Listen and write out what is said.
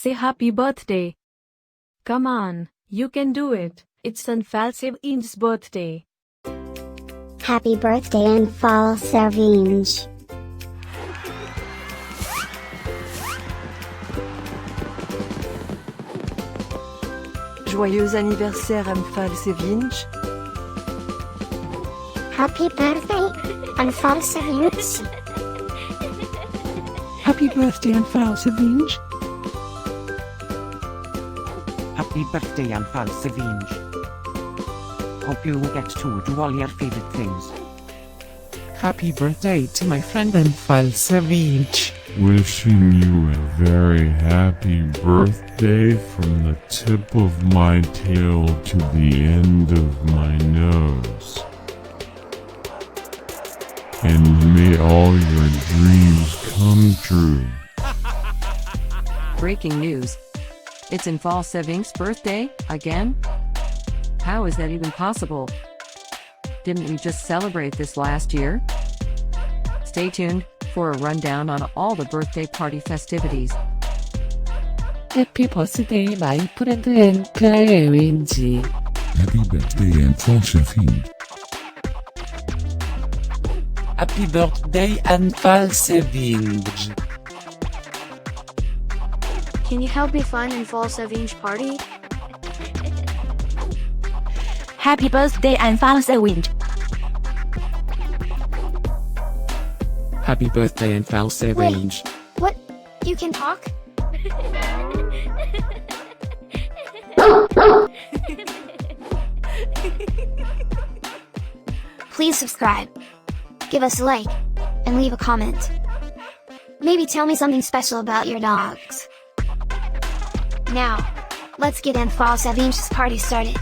Say happy birthday. Come on, you can do it. It's Enfal Sevinc's birthday. Happy birthday Enfal Sevinc. Joyeux anniversaire Enfal Sevinc. Happy birthday Enfal Sevinc. Happy birthday Enfal Sevinc. Happy birthday Enfal Sevinc. Hope you get to do all your favorite things. Happy birthday to my friend Enfal Sevinc. Wishing you a very happy birthday from the tip of my tail to the end of my nose. And may all your dreams come true. Breaking news. It's Enfal Sevinc's birthday, again? How is that even possible? Didn't we just celebrate this last year? Stay tuned for a rundown on all the birthday party festivities. Happy birthday my friend Enfal Sevinc. Happy birthday Enfal Sevinc. Happy birthday Enfal Sevinc. Can you help me find Enfal Sevinc party? Happy birthday Enfal Sevinc. Happy birthday Enfal Sevinc. What? You can talk? Please subscribe, give us a like, and leave a comment. Maybe tell me something special about your dogs. Now, let's get Enfal Sevinc's party started.